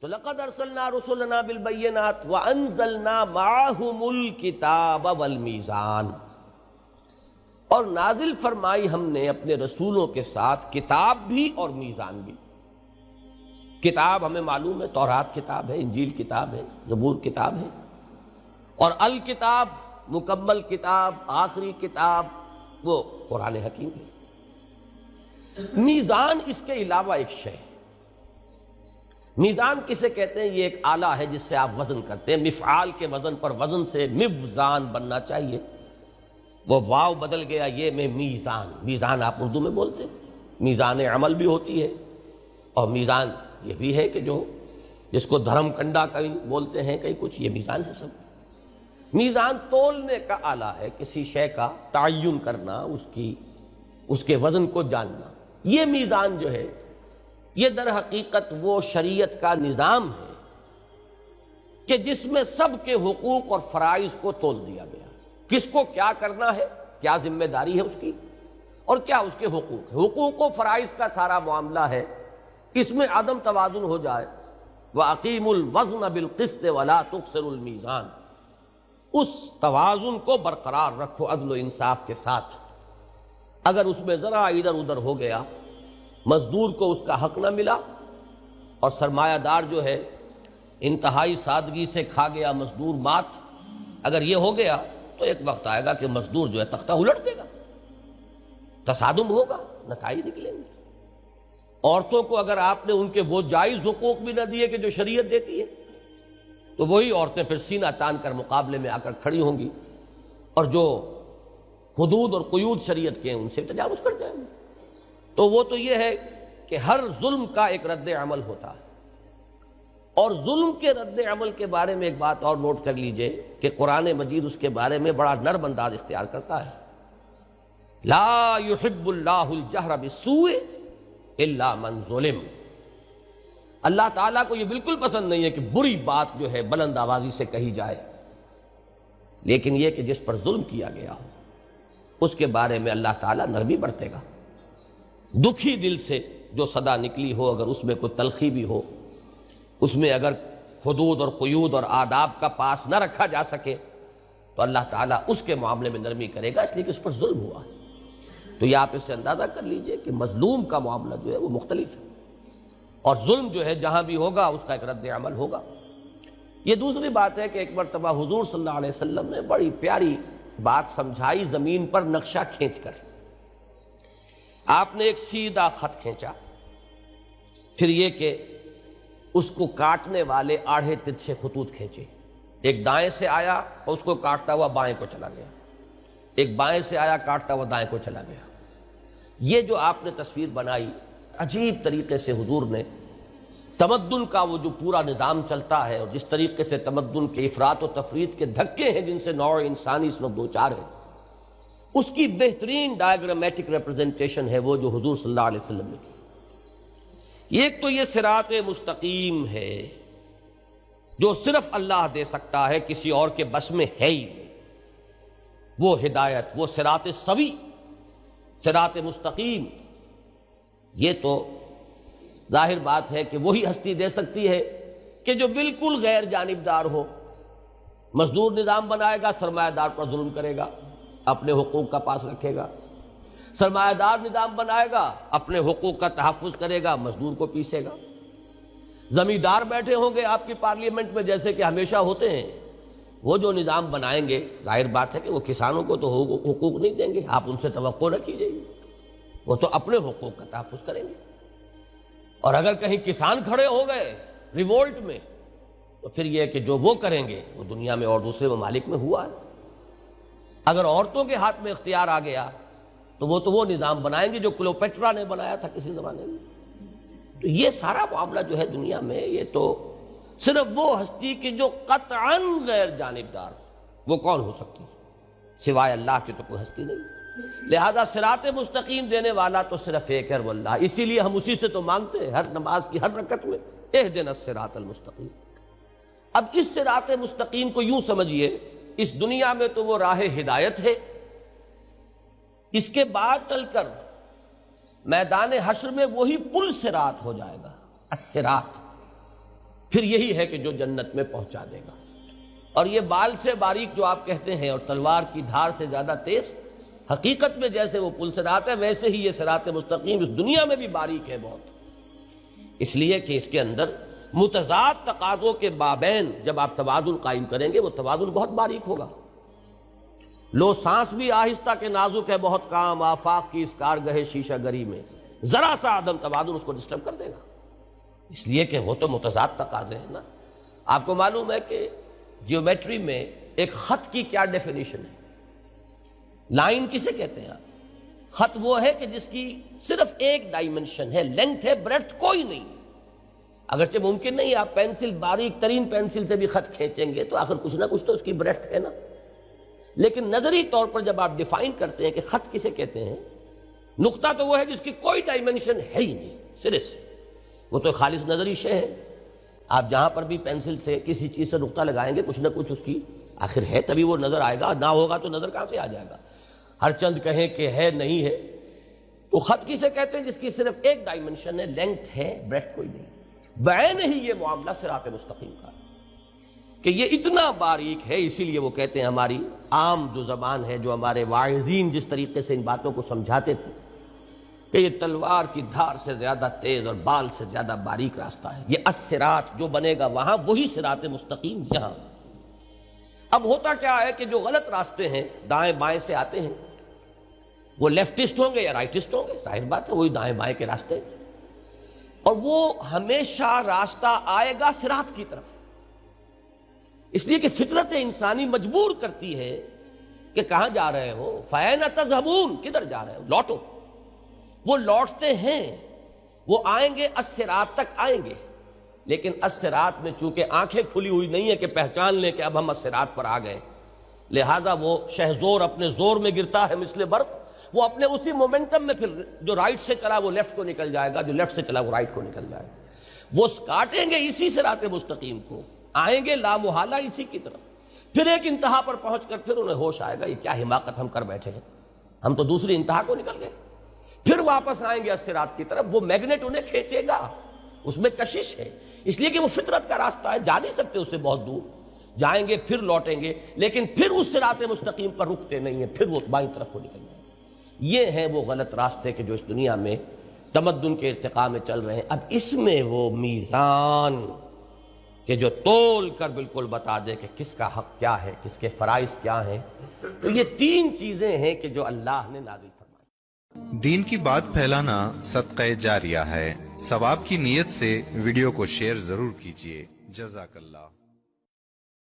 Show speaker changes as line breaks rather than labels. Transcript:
تو لقد ارسلنا رسلنا بالبینات وانزلنا معهم الکتاب والمیزان، اور نازل فرمائی ہم نے اپنے رسولوں کے ساتھ کتاب بھی اور میزان بھی۔ کتاب ہمیں معلوم ہے تورات کتاب ہے، انجیل کتاب ہے، زبور کتاب ہے، اور الکتاب مکمل کتاب، آخری کتاب وہ قرآن حکیم ہے۔ میزان اس کے علاوہ ایک شے ہے۔ میزان کسے کہتے ہیں؟ یہ ایک آلہ ہے جس سے آپ وزن کرتے ہیں۔ مفعال کے وزن پر وزن سے میزان بننا چاہیے، وہ واو بدل گیا یہ میں میزان۔ میزان آپ اردو میں بولتے ہیں، میزان عمل بھی ہوتی ہے، اور میزان یہ بھی ہے کہ جو جس کو دھرم کنڈا کہیں بولتے ہیں کہیں کچھ، یہ میزان ہے سب۔ میزان تولنے کا آلہ ہے، کسی شے کا تعین کرنا، اس کے وزن کو جاننا۔ یہ میزان جو ہے یہ در حقیقت وہ شریعت کا نظام ہے کہ جس میں سب کے حقوق اور فرائض کو تول دیا گیا، کس کو کیا کرنا ہے، کیا ذمہ داری ہے اس کی، اور کیا اس کے حقوق ہے۔ حقوق و فرائض کا سارا معاملہ ہے، اس میں عدم توازن ہو جائے وَأَقِيمُوا الْوَزْنَ بِالْقِسْطِ وَلَا تُخْسِرُوا الْمِيزَانَ، اس توازن کو برقرار رکھو عدل و انصاف کے ساتھ۔ اگر اس میں ذرا ادھر ادھر ہو گیا، مزدور کو اس کا حق نہ ملا، اور سرمایہ دار جو ہے انتہائی سادگی سے کھا گیا مزدور مات، اگر یہ ہو گیا تو ایک وقت آئے گا کہ مزدور جو ہے تختہ الٹ دے گا، تصادم ہوگا، نتائج نکلیں گے۔ عورتوں کو اگر آپ نے ان کے وہ جائز حقوق بھی نہ دیے کہ جو شریعت دیتی ہے، تو وہی عورتیں پھر سینہ تان کر مقابلے میں آ کر کھڑی ہوں گی، اور جو حدود اور قیود شریعت کے ہیں ان سے تجاوز کر جائیں گے۔ تو وہ تو یہ ہے کہ ہر ظلم کا ایک رد عمل ہوتا ہے، اور ظلم کے رد عمل کے بارے میں ایک بات اور نوٹ کر لیجئے کہ قرآن مجید اس کے بارے میں بڑا نرم انداز اختیار کرتا ہے۔ لا يحب اللہ الجہر بالسوء الا من ظلم، اللہ تعالیٰ کو یہ بالکل پسند نہیں ہے کہ بری بات جو ہے بلند آوازی سے کہی جائے، لیکن یہ کہ جس پر ظلم کیا گیا ہو اس کے بارے میں اللہ تعالیٰ نرمی برتے گا۔ دکھی دل سے جو صدا نکلی ہو، اگر اس میں کوئی تلخی بھی ہو، اس میں اگر حدود اور قیود اور آداب کا پاس نہ رکھا جا سکے، تو اللہ تعالیٰ اس کے معاملے میں نرمی کرے گا، اس لیے کہ اس پر ظلم ہوا ہے۔ تو یہ آپ اس سے اندازہ کر لیجئے کہ مظلوم کا معاملہ جو ہے وہ مختلف ہے، اور ظلم جو ہے جہاں بھی ہوگا اس کا ایک رد عمل ہوگا۔ یہ دوسری بات ہے کہ ایک مرتبہ حضور صلی اللہ علیہ وسلم نے بڑی پیاری بات سمجھائی زمین پر نقشہ کھینچ کر۔ آپ نے ایک سیدھا خط کھینچا، پھر یہ کہ اس کو کاٹنے والے آڑھے ترچھے خطوط کھینچے، ایک دائیں سے آیا اور اس کو کاٹتا ہوا بائیں کو چلا گیا، ایک بائیں سے آیا کاٹتا ہوا دائیں کو چلا گیا۔ یہ جو آپ نے تصویر بنائی، عجیب طریقے سے حضور نے تمدن کا وہ جو پورا نظام چلتا ہے، اور جس طریقے سے تمدن کے افراط و تفریط کے دھکے ہیں جن سے نوع انسانی اس وقت دوچار ہے، اس کی بہترین ڈائیگرامیٹک ریپرزنٹیشن ہے وہ جو حضور صلی اللہ علیہ وسلم نے کی۔ ایک تو یہ صراط مستقیم ہے جو صرف اللہ دے سکتا ہے، کسی اور کے بس میں ہے ہی نہیں، وہ ہدایت، وہ صراط سوی، صراط مستقیم۔ یہ تو ظاہر بات ہے کہ وہی ہستی دے سکتی ہے کہ جو بالکل غیر جانبدار ہو۔ مزدور نظام بنائے گا، سرمایہ دار پر ظلم کرے گا، اپنے حقوق کا پاس رکھے گا۔ سرمایہ دار نظام بنائے گا، اپنے حقوق کا تحفظ کرے گا، مزدور کو پیسے گا۔ زمیندار بیٹھے ہوں گے آپ کی پارلیمنٹ میں جیسے کہ ہمیشہ ہوتے ہیں، وہ جو نظام بنائیں گے ظاہر بات ہے کہ وہ کسانوں کو تو حقوق نہیں دیں گے، آپ ان سے توقع نہ کیجیے، وہ تو اپنے حقوق کا تحفظ کریں گے۔ اور اگر کہیں کسان کھڑے ہو گئے ریوولٹ میں، تو پھر یہ کہ جو وہ کریں گے وہ دنیا میں اور دوسرے ممالک میں ہوا ہے۔ اگر عورتوں کے ہاتھ میں اختیار آ گیا تو وہ نظام بنائیں گے جو کلوپیٹرا نے بنایا تھا کسی زمانے میں۔ تو یہ سارا معاملہ جو ہے دنیا میں، یہ تو صرف وہ ہستی کی جو قطعاً غیر جانبدار، وہ کون ہو سکتی سوائے اللہ کے؟ تو کوئی ہستی نہیں۔ لہذا صراط مستقیم دینے والا تو صرف ایک ہے، وہ اللہ۔ اسی لیے ہم اسی سے تو مانگتے ہیں ہر نماز کی ہر رکعت میں، اہدنا الصراط المستقیم۔ اب اس صراط مستقیم کو یوں سمجھیے، اس دنیا میں تو وہ راہ ہدایت ہے، اس کے بعد چل کر میدان حشر میں وہی پل صراط ہو جائے گا، الصراط۔ پھر یہی ہے کہ جو جنت میں پہنچا دے گا۔ اور یہ بال سے باریک جو آپ کہتے ہیں اور تلوار کی دھار سے زیادہ تیز، حقیقت میں جیسے وہ پل صراط ہے ویسے ہی یہ صراط مستقیم اس دنیا میں بھی باریک ہے بہت، اس لیے کہ اس کے اندر متضاد تقاضوں کے مابین جب آپ توازن قائم کریں گے وہ توازن بہت باریک ہوگا۔ لو سانس بھی آہستہ کے نازک ہے بہت کام، آفاق کی اس کارگہ شیشہ گری میں ذرا سا عدم توازن اس کو ڈسٹرب کر دے گا، اس لیے کہ وہ تو متضاد تقاضے ہیں نا۔ آپ کو معلوم ہے کہ جیومیٹری میں ایک خط کی کیا ڈیفینیشن ہے؟ لائن کسے کہتے ہیں آپ؟ خط وہ ہے کہ جس کی صرف ایک ڈائمنشن ہے، لینتھ ہے، بریڈتھ کوئی نہیں۔ اگرچہ ممکن نہیں آپ پینسل باریک ترین پینسل سے بھی خط کھینچیں گے تو آخر کچھ نہ کچھ تو اس کی بریڈتھ ہے نا، لیکن نظری طور پر جب آپ ڈیفائن کرتے ہیں کہ خط کسے کہتے ہیں، نقطہ تو وہ ہے جس کی کوئی ڈائمنشن ہے ہی نہیں سرے سے، وہ تو خالص نظری شے ہے۔ آپ جہاں پر بھی پینسل سے کسی چیز سے نقطہ لگائیں گے کچھ نہ کچھ اس کی آخر ہے، تبھی وہ نظر آئے گا، نہ ہوگا تو نظر کہاں سے آ جائے گا؟ ہر چند کہیں کہ ہے نہیں ہے، تو خط کسے کہتے ہیں جس کی صرف ایک ڈائمنشن ہے، لینتھ ہے، بریڈتھ کوئی نہیں۔ بعین ہی یہ معاملہ صراط مستقیم کا کہ یہ اتنا باریک ہے، اسی لیے وہ کہتے ہیں ہماری عام جو زبان ہے، جو ہمارے واعظین جس طریقے سے ان باتوں کو سمجھاتے تھے کہ یہ تلوار کی دھار سے زیادہ تیز اور بال سے زیادہ باریک راستہ ہے، یہ الصراط جو بنے گا وہاں وہی صراط مستقیم یہاں۔ اب ہوتا کیا ہے کہ جو غلط راستے ہیں دائیں بائیں سے آتے ہیں وہ لیفٹسٹ ہوں گے یا رائٹسٹ ہوں گے، ظاہر بات ہے وہی دائیں بائیں کے راستے، اور وہ ہمیشہ راستہ آئے گا صراط کی طرف، اس لیے کہ فطرت انسانی مجبور کرتی ہے کہ کہاں جا رہے ہو، فَأَيْنَ تَذْهَبُونَ، کدھر جا رہے ہو، لوٹو۔ وہ لوٹتے ہیں، وہ آئیں گے الصراط تک آئیں گے، لیکن الصراط میں چونکہ آنکھیں کھلی ہوئی نہیں ہے کہ پہچان لیں کہ اب ہم الصراط پر آ گئے، لہذا وہ شہزور اپنے زور میں گرتا ہے مثل برق، وہ اپنے اسی مومنٹم میں پھر جو رائٹ سے چلا وہ لیفٹ کو نکل جائے گا، جو لیفٹ سے چلا وہ رائٹ کو نکل جائے گا۔ وہ کاٹیں گے اسی صراط مستقیم کو، آئیں گے لامحالہ اسی کی طرف، پھر ایک انتہا پر پہنچ کر پھر انہیں ہوش آئے گا یہ کیا حماقت ہم کر بیٹھے ہیں، ہم تو دوسری انتہا کو نکل گئے، پھر واپس آئیں گے الصراط کی طرف، وہ میگنیٹ انہیں کھینچے گا، اس میں کشش ہے، اس لیے کہ وہ فطرت کا راستہ ہے، جا نہیں سکتے اس سے بہت دور، جائیں گے پھر لوٹیں گے، لیکن پھر اس صراط مستقیم پر رکتے نہیں ہیں، پھر وہ بائیں طرف کو نکل جائیں گے۔ یہ ہیں وہ غلط راستے کہ جو اس دنیا میں تمدن کے ارتقاء میں چل رہے ہیں۔ اب اس میں وہ میزان کہ جو تول کر بالکل بتا دے کہ کس کا حق کیا ہے، کس کے فرائض کیا ہیں، تو یہ تین چیزیں ہیں کہ جو اللہ نے نازل فرمائی۔
دین کی بات پھیلانا صدقہ جاریہ ہے، ثواب کی نیت سے ویڈیو کو شیئر ضرور کیجیے۔ جزاک اللہ۔